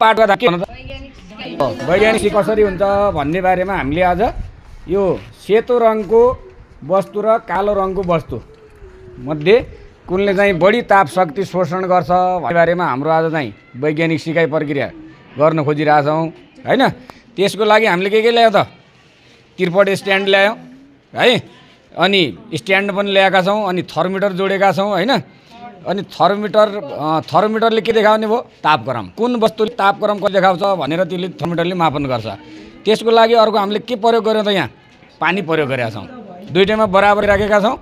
पाठ गर्दा के हुन्छ वैज्ञानिक कसरी हुन्छ भन्ने बारेमा हामीले आज यो सेतो रङको वस्तु र कालो रङको वस्तु मध्ये कुनले चाहिँ बढी ताप शक्ति शोषण गर्छ भन्ने बारेमा हाम्रो आज चाहिँ वैज्ञानिक सिकाइ प्रक्रिया गर्न खोजिरहेछौँ हैन। त्यसको लागि हामीले के ल्यायौँ त त्रिपट स्ट्यान्ड ल्यायौँ है, अनि स्ट्यान्ड पनि ल्याएका छौँ, अनि थर्मोमिटर जोडेका छौँ हैन। अनि थर्मोमिटरले के देखाउने भयो तापक्रम, कुन वस्तुले तापक्रम कति देखाउँछ भनेर त्यसले थर्मोमिटरले मापन गर्छ। त्यसको लागि अर्को हामीले के प्रयोग गर्यौँ त यहाँ पानी प्रयोग गरेका छौँ। दुईटैमा बराबर राखेका छौँ,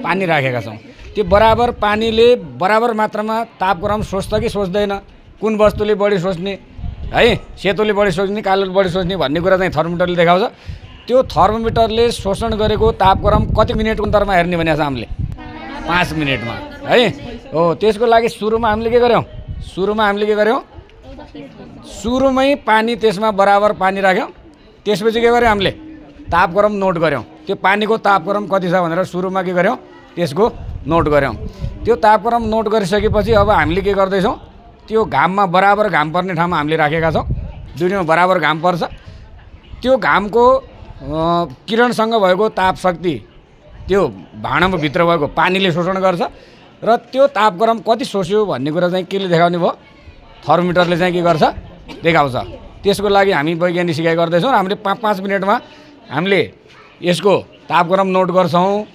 पानी राखेका छौँ। त्यो बराबर पानीले बराबर मात्रामा तापक्रम सोच्छ कि सोच्दैन, कुन वस्तुले बढी सोच्ने है, सेतोले बढी सोच्ने कालोले बढी सोच्ने भन्ने कुरा चाहिँ थर्मोमिटरले देखाउँछ। त्यो थर्मोमिटरले शोषण गरेको तापक्रम कति मिनेटको अन्तरमा हेर्ने भनेको छ हामीले 5 मिनेटमा है। हो त्यसको लागि सुरुमा हामीले के गर्यौँ सुरुमै पानी त्यसमा बराबर पानी राख्यौँ। त्यसपछि के गर्यौँ हामीले तापक्रम नोट गर्यौँ। त्यो पानीको तापक्रम कति छ भनेर सुरुमा के गर्यौँ त्यसको नोट गर्यौँ। त्यो तापक्रम नोट गरिसकेपछि अब हामीले के गर्दैछौँ त्यो घाममा बराबर घाम पर्ने ठाउँमा हामीले राखेका छौँ। दुईटैमा बराबर घाम पर्छ। त्यो घामको किरणसँग भएको ताप शक्ति त्यो भाँडामा भित्र भएको पानीले शोषण गर्छ र त्यो तापक्रम कति सोच्यो भन्ने कुरा चाहिँ केले देखाउने भयो थर्मोमिटरले चाहिँ के गर्छ देखाउँछ। त्यसको लागि हामी वैज्ञानिक सिकाइ गर्दैछौँ र हामीले 5 मिनेटमा हामीले यसको तापक्रम नोट गर्छौँ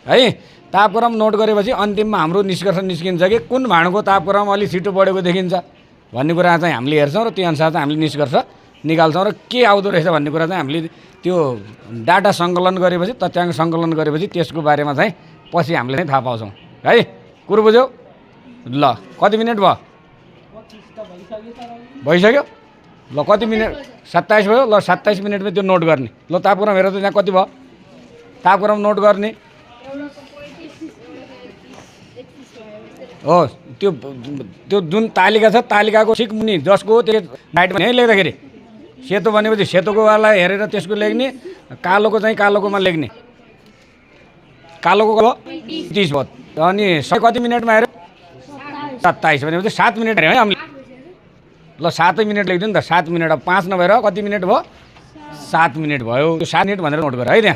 है। तापक्रम नोट गरेपछि अन्तिममा हाम्रो निष्कर्ष निस्किन्छ कि कुन भाँडाको तापक्रम अलि छिटो बढेको देखिन्छ भन्ने कुरा चाहिँ हामीले हेर्छौँ र त्यो अनुसार चाहिँ हामीले निष्कर्ष निकाल्छौँ र के आउँदो रहेछ भन्ने कुरा चाहिँ हामीले त्यो डाटा सङ्कलन गरेपछि तथ्याङ्क सङ्कलन गरेपछि त्यसको बारेमा चाहिँ पछि हामीले चाहिँ थाहा पाउँछौँ है। कुरो बुझ्यौ? ल कति मिनट भयो? भइसक्यो। ल कति मिनट? 27 भयो। ल 27 मिनटमा त्यो नोट गर्ने। ल तापक्रम हेर त यहाँ कति भयो तापक्रम नोट गर्ने हो। त्यो जुन तालिका छ तालिकाको ठिक मुनि जसको त्यो डाइटमा यहीँ लेख्दाखेरि सेतो भनेपछि सेतोको वाला हेरेर त्यसको लेख्ने, कालोको चाहिँ कालोकोमा लेख्ने। कालोको 30 भयो। अनि कति मिनटमा हेऱ्यो 27 भनेपछि 7 मिनट हेऱ्यो है हामीले। ल 7 मिनट लेखिदियो नि त 7 मिनट। अब 5 नभएर कति मिनट भयो 7 मिनट भयो। 7 मिनट भनेर नोट गर है त्यहाँ।